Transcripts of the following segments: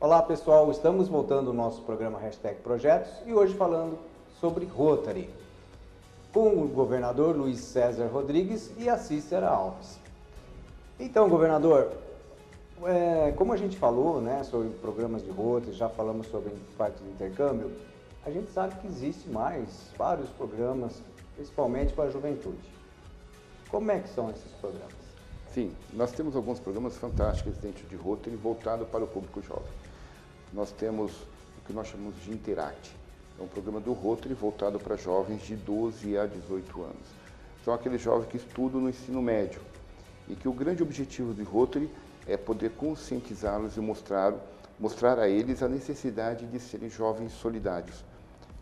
Olá pessoal, estamos voltando ao nosso programa Hashtag Projetos e hoje falando sobre Rotary, com o governador Luiz César Rodrigues e a Cícera Alves. Então, governador, como a gente falou, né, sobre programas de Rotary, já falamos sobre parte de intercâmbio, a gente sabe que existe vários programas, principalmente para a juventude. Como é que são esses programas? Sim, nós temos alguns programas fantásticos dentro de Rotary voltado para o público jovem. Nós temos o que nós chamamos de Interact, é um programa do Rotary voltado para jovens de 12 a 18 anos. São aqueles jovens que estudam no ensino médio e que o grande objetivo do Rotary é poder conscientizá-los e mostrar a eles a necessidade de serem jovens solidários.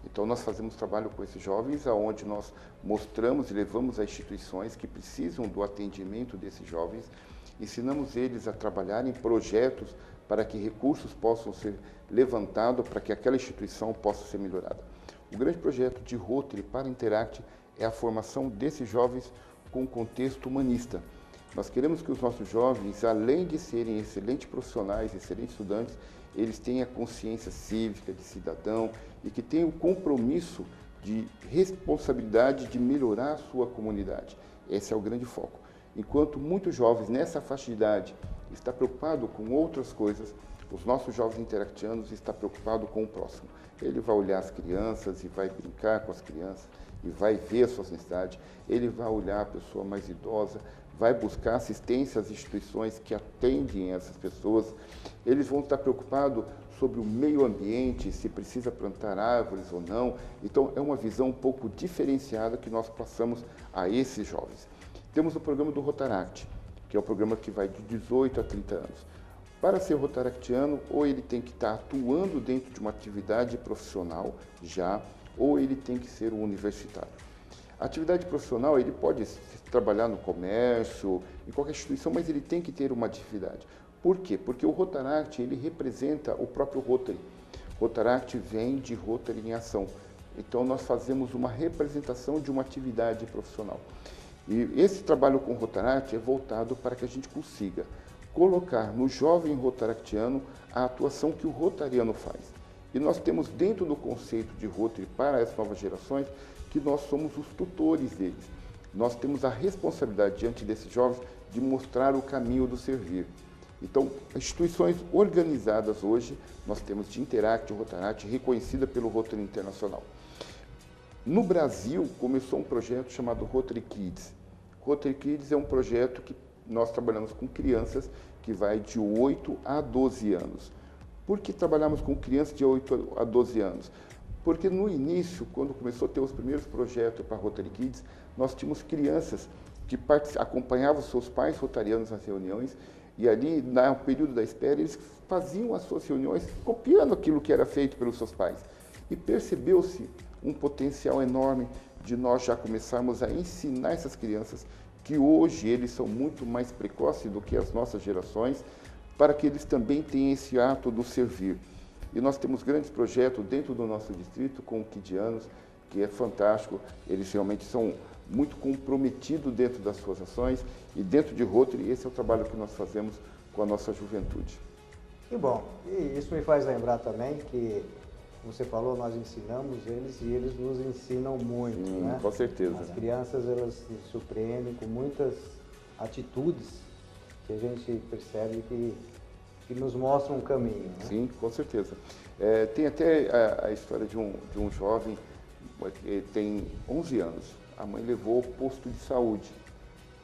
Então nós fazemos trabalho com esses jovens, onde nós mostramos e levamos a instituições que precisam do atendimento desses jovens, ensinamos eles a trabalhar em projetos para que recursos possam ser levantados para que aquela instituição possa ser melhorada. O grande projeto de Rotary para Interact é a formação desses jovens com contexto humanista. Nós queremos que os nossos jovens, além de serem excelentes profissionais, excelentes estudantes, eles tenham a consciência cívica de cidadão e que tenham o compromisso de responsabilidade de melhorar a sua comunidade. Esse é o grande foco. Enquanto muitos jovens nessa faixa de idade estão preocupados com outras coisas, os nossos jovens interactianos estão preocupados com o próximo. Ele vai olhar as crianças e vai brincar com as crianças e vai ver as suas necessidades. Ele vai olhar a pessoa mais idosa, vai buscar assistência às instituições que atendem essas pessoas. Eles vão estar preocupados sobre o meio ambiente, se precisa plantar árvores ou não. Então, é uma visão um pouco diferenciada que nós passamos a esses jovens. Temos o programa do Rotaract, que é o programa que vai de 18 a 30 anos. Para ser rotaractiano, ou ele tem que estar atuando dentro de uma atividade profissional já, ou ele tem que ser um universitário. A atividade profissional, ele pode trabalhar no comércio, em qualquer instituição, mas ele tem que ter uma atividade. Por quê? Porque o Rotaract, ele representa o próprio Rotary. Rotaract vem de Rotary em ação. Então, nós fazemos uma representação de uma atividade profissional. E esse trabalho com o Rotaract é voltado para que a gente consiga colocar no jovem rotaractiano a atuação que o rotariano faz. E nós temos dentro do conceito de Rotary para as novas gerações que nós somos os tutores deles. Nós temos a responsabilidade diante desses jovens de mostrar o caminho do servir. Então, instituições organizadas hoje, nós temos de Interact e Rotaract, reconhecida pelo Rotary Internacional. No Brasil, começou um projeto chamado Rotary Kids. Rotary Kids é um projeto que nós trabalhamos com crianças que vai de 8 a 12 anos. Por que trabalhamos com crianças de 8 a 12 anos? Porque no início, quando começou a ter os primeiros projetos para Rotary Kids, nós tínhamos crianças que acompanhavam seus pais rotarianos nas reuniões e ali, no período da espera, eles faziam as suas reuniões copiando aquilo que era feito pelos seus pais. E percebeu-se um potencial enorme de nós já começarmos a ensinar essas crianças que hoje eles são muito mais precoces do que as nossas gerações, para que eles também tenham esse ato do servir. E nós temos grandes projetos dentro do nosso distrito com kidianos, que é fantástico, eles realmente são muito comprometidos dentro das suas ações e dentro de Rotary, esse é o trabalho que nós fazemos com a nossa juventude. E bom, e isso me faz lembrar também que, como você falou, nós ensinamos eles e eles nos ensinam muito, né? Com certeza. As crianças, elas nos surpreendem com muitas atitudes que a gente percebe que nos mostram um caminho, né? Sim, com certeza. Tem até a história de um jovem que tem 11 anos. A mãe levou ao posto de saúde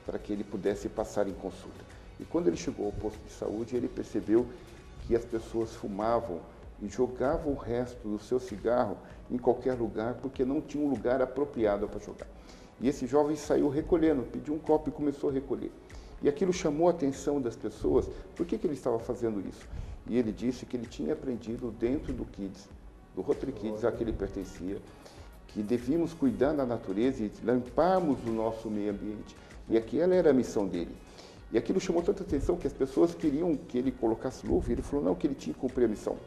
para que ele pudesse passar em consulta. E quando ele chegou ao posto de saúde, ele percebeu que as pessoas fumavam e jogavam o resto do seu cigarro em qualquer lugar, porque não tinha um lugar apropriado para jogar. E esse jovem saiu recolhendo, pediu um copo e começou a recolher. E aquilo chamou a atenção das pessoas, por que ele estava fazendo isso? E ele disse que ele tinha aprendido dentro do Kids, do Rotary Kids a que ele pertencia, que devíamos cuidar da natureza e limparmos o nosso meio ambiente. E aquela era a missão dele. E aquilo chamou tanta atenção que as pessoas queriam que ele colocasse luva, e ele falou não, que ele tinha que cumprir a missão.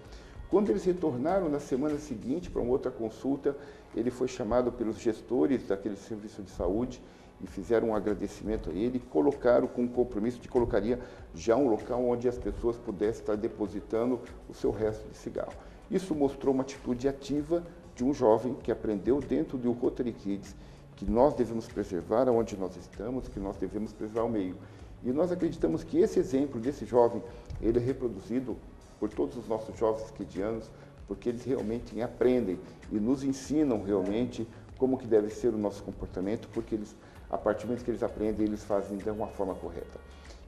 Quando eles retornaram na semana seguinte para uma outra consulta, ele foi chamado pelos gestores daquele serviço de saúde e fizeram um agradecimento a ele e colocaram com o compromisso de colocaria já um local onde as pessoas pudessem estar depositando o seu resto de cigarro. Isso mostrou uma atitude ativa de um jovem que aprendeu dentro do Rotary Kids que nós devemos preservar onde nós estamos, que nós devemos preservar o meio. E nós acreditamos que esse exemplo desse jovem, ele é reproduzido por todos os nossos jovens kidianos, porque eles realmente aprendem e nos ensinam realmente como que deve ser o nosso comportamento, porque eles, a partir do momento que eles aprendem, eles fazem de uma forma correta.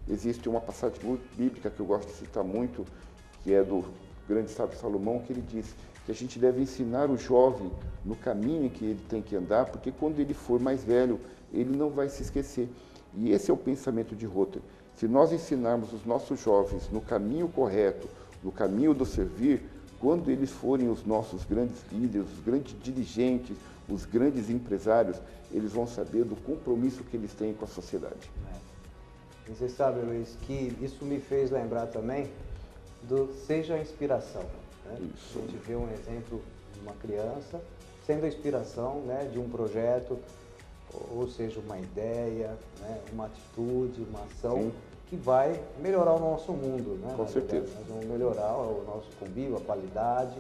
Existe uma passagem bíblica que eu gosto de citar muito, que é do grande sábio Salomão, que ele diz que a gente deve ensinar o jovem no caminho que ele tem que andar, porque quando ele for mais velho, ele não vai se esquecer. E esse é o pensamento de Rotary. Se nós ensinarmos os nossos jovens no caminho correto, no caminho do servir, quando eles forem os nossos grandes líderes, os grandes dirigentes, os grandes empresários, eles vão saber do compromisso que eles têm com a sociedade. E você sabe, Luiz, que isso me fez lembrar também do Seja a Inspiração. Né? Isso. A gente vê um exemplo de uma criança sendo a inspiração, né, de um projeto, ou seja, uma ideia, né, uma atitude, uma ação. Sim. Que vai melhorar o nosso mundo, né? Com certeza. Nós vamos melhorar o nosso convívio, a qualidade,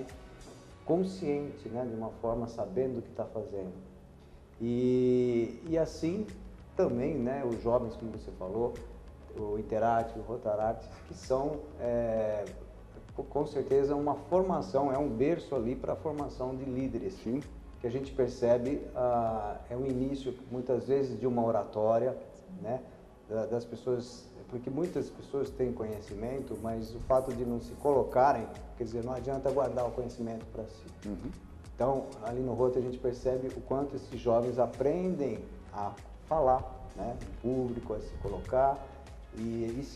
consciente, né? De uma forma sabendo o que está fazendo. E assim também, né? Os jovens, como você falou, o Interact, o Rotaract, que são, com certeza, uma formação, é um berço ali para a formação de líderes. Sim. Que a gente percebe, é o início, muitas vezes, de uma oratória, né? Das pessoas, porque muitas pessoas têm conhecimento, mas o fato de não se colocarem, quer dizer, não adianta guardar o conhecimento para si. Uhum. Então, ali no Rotary a gente percebe o quanto esses jovens aprendem a falar, né, em público, a se colocar, e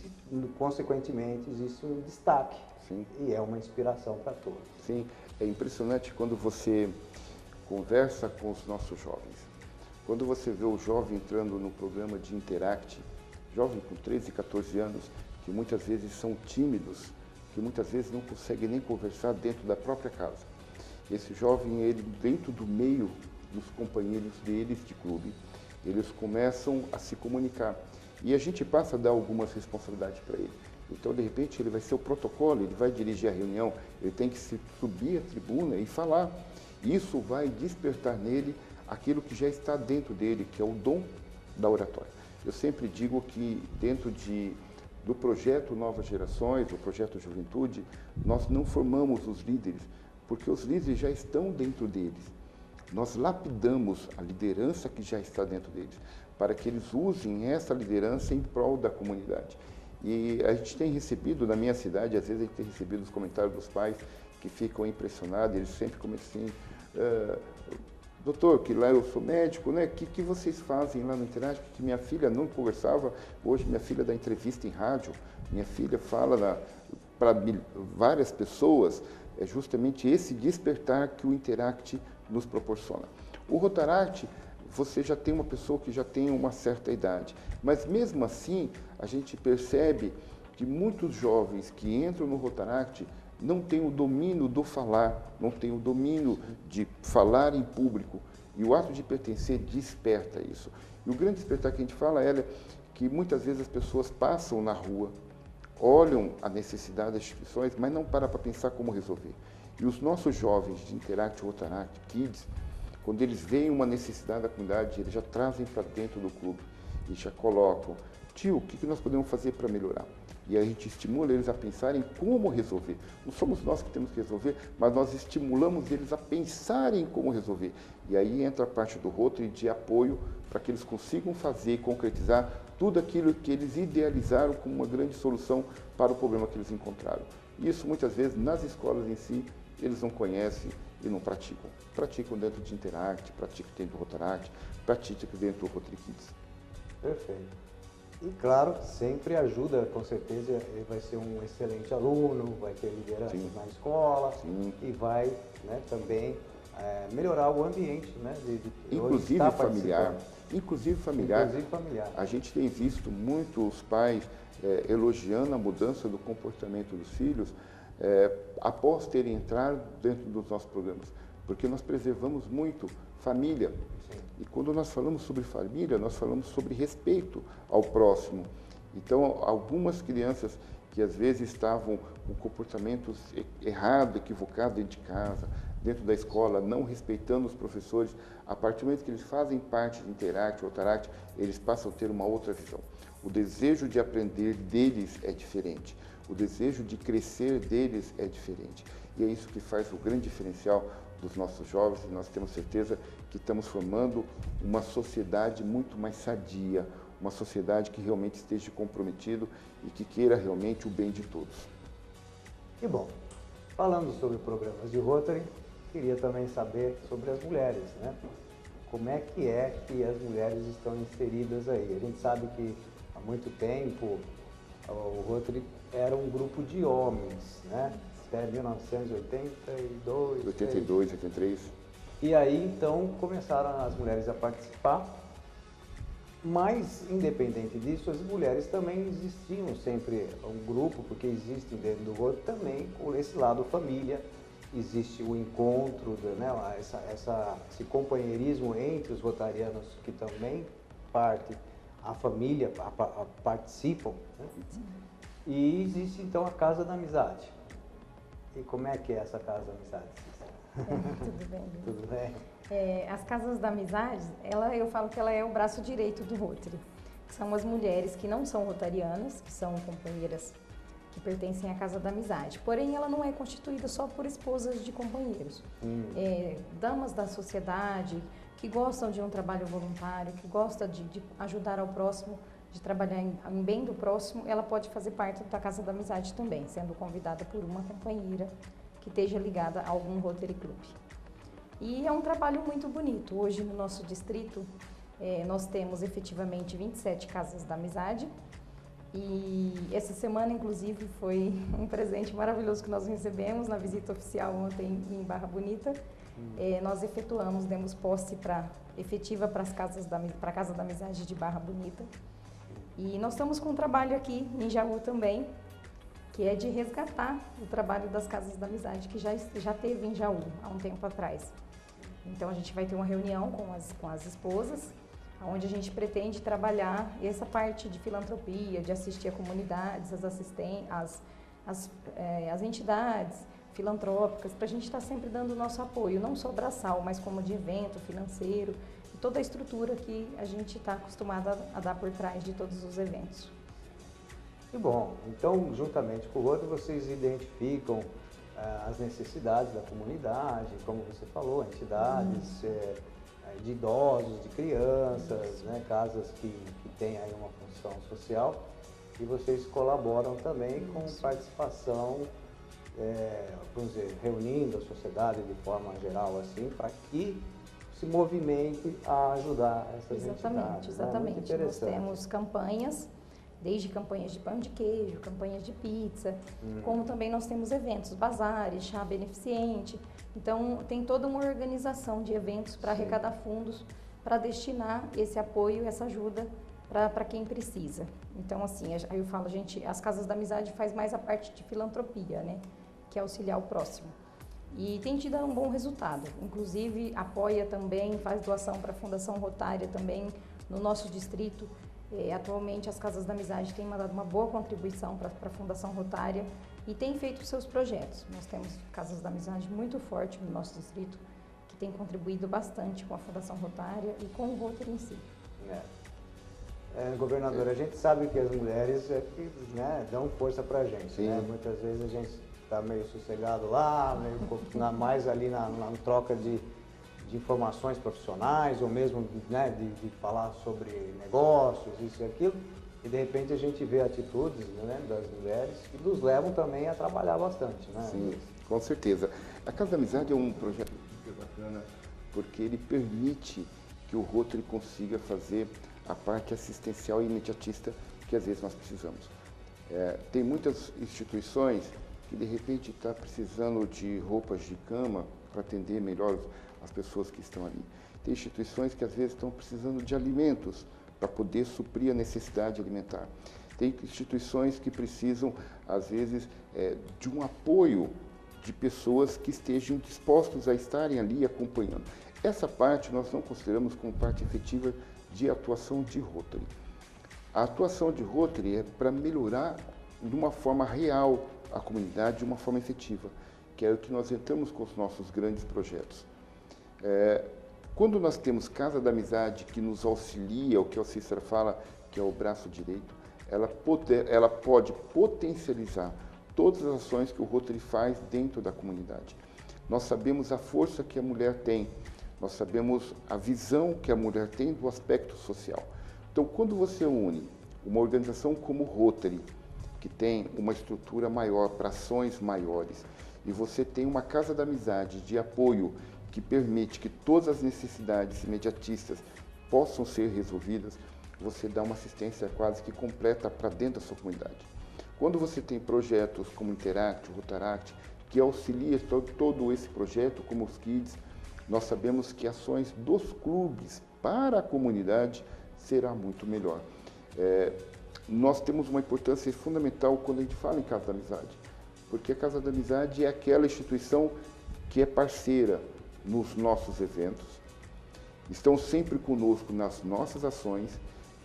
consequentemente existe um destaque. Sim. E é uma inspiração para todos. Sim, é impressionante quando você conversa com os nossos jovens. Quando você vê o jovem entrando no programa de Interact, jovem com 13, 14 anos, que muitas vezes são tímidos, que muitas vezes não conseguem nem conversar dentro da própria casa. Esse jovem, ele dentro do meio dos companheiros deles de clube, eles começam a se comunicar. E a gente passa a dar algumas responsabilidades para ele. Então, de repente, ele vai ser o protocolo, ele vai dirigir a reunião, ele tem que subir a tribuna e falar. Isso vai despertar nele aquilo que já está dentro dele, que é o dom da oratória. Eu sempre digo que dentro do projeto Novas Gerações, o projeto Juventude, nós não formamos os líderes, porque os líderes já estão dentro deles. Nós lapidamos a liderança que já está dentro deles, para que eles usem essa liderança em prol da comunidade. E a gente tem recebido, na minha cidade, às vezes a gente tem recebido os comentários dos pais que ficam impressionados, eles sempre começam assim, doutor, que lá eu sou médico, né? O que vocês fazem lá no Interact? Que minha filha não conversava, hoje minha filha dá entrevista em rádio, minha filha fala para várias pessoas, é justamente esse despertar que o Interact nos proporciona. O Rotaract, você já tem uma pessoa que já tem uma certa idade, mas mesmo assim a gente percebe que muitos jovens que entram no Rotaract não tem o domínio do falar, não tem o domínio de falar em público. E o ato de pertencer desperta isso. E o grande despertar que a gente fala é que muitas vezes as pessoas passam na rua, olham a necessidade das instituições, mas não param para pensar como resolver. E os nossos jovens de Interact, Rotaract, Kids, quando eles veem uma necessidade da comunidade, eles já trazem para dentro do clube e já colocam, tio, o que nós podemos fazer para melhorar? E a gente estimula eles a pensarem como resolver. Não somos nós que temos que resolver, mas nós estimulamos eles a pensarem como resolver. E aí entra a parte do Rotary de apoio para que eles consigam fazer e concretizar tudo aquilo que eles idealizaram como uma grande solução para o problema que eles encontraram. Isso muitas vezes nas escolas em si eles não conhecem e não praticam. Praticam dentro de Interact, praticam dentro do Rotaract, praticam dentro do Rotary Kids. Perfeito. E claro, sempre ajuda, com certeza, ele vai ser um excelente aluno, vai ter liderança na escola. Sim. E vai, né, também melhorar o ambiente, né, inclusive familiar. Inclusive familiar. A gente tem visto muitos pais elogiando a mudança do comportamento dos filhos após terem entrado dentro dos nossos programas, porque nós preservamos muito família. Sim. E quando nós falamos sobre família, nós falamos sobre respeito ao próximo. Então, algumas crianças que às vezes estavam com comportamentos errados, equivocados dentro de casa, dentro da escola, não respeitando os professores, a partir do momento que eles fazem parte do Interact ou Taract, eles passam a ter uma outra visão. O desejo de aprender deles é diferente, o desejo de crescer deles é diferente. E é isso que faz o grande diferencial dos nossos jovens, e nós temos certeza que estamos formando uma sociedade muito mais sadia, uma sociedade que realmente esteja comprometido e que queira realmente o bem de todos. E bom, falando sobre programas de Rotary, queria também saber sobre as mulheres, né? Como é que as mulheres estão inseridas aí? A gente sabe que há muito tempo o Rotary era um grupo de homens, né? Até 1982. 82, 83. E aí, então, começaram as mulheres a participar, mas, independente disso, as mulheres também existiam sempre um grupo, porque existe dentro do Rotary também esse lado família, existe o encontro, né, esse companheirismo entre os rotarianos que também a família participam, né? E existe, então, a Casa da Amizade. E como é que é essa Casa da Amizade? Tudo bem. Tudo bem? As Casas da Amizade, eu falo que ela é o braço direito do Rotary. São as mulheres que não são rotarianas, que são companheiras que pertencem à Casa da Amizade. Porém, ela não é constituída só por esposas de companheiros. Damas da sociedade, que gostam de um trabalho voluntário, que gostam de ajudar ao próximo, de trabalhar em bem do próximo, ela pode fazer parte da Casa da Amizade também, sendo convidada por uma companheira que esteja ligada a algum Rotary Club. E é um trabalho muito bonito. Hoje, no nosso distrito, nós temos efetivamente 27 Casas da Amizade. E essa semana, inclusive, foi um presente maravilhoso que nós recebemos na visita oficial ontem em Barra Bonita. Nós demos posse efetiva para a Casa da Amizade de Barra Bonita. E nós estamos com um trabalho aqui em Jaú também, que é de resgatar o trabalho das Casas da Amizade, que já teve em Jaú há um tempo atrás. Então, a gente vai ter uma reunião com as esposas, onde a gente pretende trabalhar essa parte de filantropia, de assistir a comunidades, as entidades filantrópicas, para a gente estar sempre dando o nosso apoio, não só braçal, mas como de evento, financeiro, e toda a estrutura que a gente está acostumado a dar por trás de todos os eventos. E bom, então, juntamente com o Rotary, vocês identificam as necessidades da comunidade, como você falou, entidades de idosos, de crianças, né, casas que têm aí uma função social, e vocês colaboram também com participação, vamos dizer, reunindo a sociedade de forma geral, assim, para que se movimente a ajudar essas entidades. Exatamente. Muito interessante. Nós temos campanhas, desde campanhas de pão de queijo, campanhas de pizza, como também nós temos eventos, bazares, chá beneficente. Então, tem toda uma organização de eventos para arrecadar fundos, para destinar esse apoio, essa ajuda para quem precisa. Então, assim, aí eu falo, as Casas da Amizade faz mais a parte de filantropia, né? Que é auxiliar o próximo. E tem tido um bom resultado. Inclusive, apoia também, faz doação para a Fundação Rotária também no nosso distrito. Atualmente, as Casas da Amizade têm mandado uma boa contribuição para a Fundação Rotária e tem feito os seus projetos. Nós temos Casas da Amizade muito forte no nosso distrito, que tem contribuído bastante com a Fundação Rotária e com o Rotary em si. Governador, a gente sabe que as mulheres né, dão força para a gente. Né? Muitas vezes a gente está meio sossegado lá, meio um pouco mais ali na troca de informações profissionais, ou mesmo, né, de falar sobre negócios, isso e aquilo, e de repente a gente vê atitudes, né, das mulheres que nos levam também a trabalhar bastante. Né? Sim, com certeza. A Casa da Amizade é um projeto super bacana, porque ele permite que o Rotary consiga fazer a parte assistencial e imediatista que às vezes nós precisamos. Tem muitas instituições que de repente está precisando de roupas de cama para atender melhor as pessoas que estão ali. Tem instituições que às vezes estão precisando de alimentos para poder suprir a necessidade alimentar. Tem instituições que precisam, às vezes, de um apoio de pessoas que estejam dispostos a estarem ali acompanhando. Essa parte nós não consideramos como parte efetiva de atuação de Rotary. A atuação de Rotary é para melhorar de uma forma real a comunidade, de uma forma efetiva, que é o que nós entramos com os nossos grandes projetos. Quando nós temos Casa da Amizade que nos auxilia, o que a Cícera fala, que é o braço direito, ela pode potencializar todas as ações que o Rotary faz dentro da comunidade. Nós sabemos a força que a mulher tem, nós sabemos a visão que a mulher tem do aspecto social. Então, quando você une uma organização como o Rotary, que tem uma estrutura maior para ações maiores, e você tem uma Casa da Amizade de apoio que permite que todas as necessidades imediatistas possam ser resolvidas, você dá uma assistência quase que completa para dentro da sua comunidade. Quando você tem projetos como Interact, Rotaract, que auxilia todo esse projeto, como os Kids, nós sabemos que ações dos clubes para a comunidade será muito melhor. Nós temos uma importância fundamental quando a gente fala em Casa da Amizade, porque a Casa da Amizade é aquela instituição que é parceira nos nossos eventos, estão sempre conosco nas nossas ações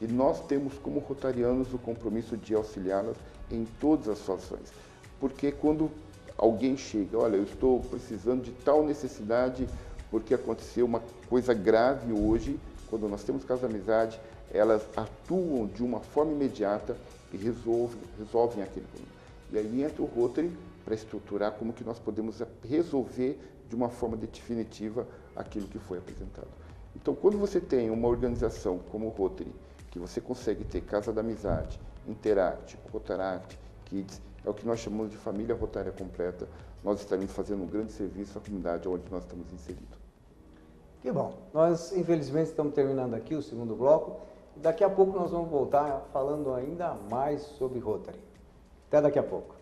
e nós temos como rotarianos o compromisso de auxiliá-las em todas as suas ações. Porque quando alguém chega, olha, eu estou precisando de tal necessidade porque aconteceu uma coisa grave hoje, quando nós temos Casa da Amizade, elas atuam de uma forma imediata e resolvem aquele problema. E aí entra o Rotary para estruturar como que nós podemos resolver de uma forma definitiva aquilo que foi apresentado. Então, quando você tem uma organização como o Rotary, que você consegue ter Casa da Amizade, Interact, Rotaract, Kids, é o que nós chamamos de família rotária completa, nós estaremos fazendo um grande serviço à comunidade onde nós estamos inseridos. Que bom. Nós, infelizmente, estamos terminando aqui o segundo bloco. Daqui a pouco nós vamos voltar falando ainda mais sobre Rotary. Até daqui a pouco.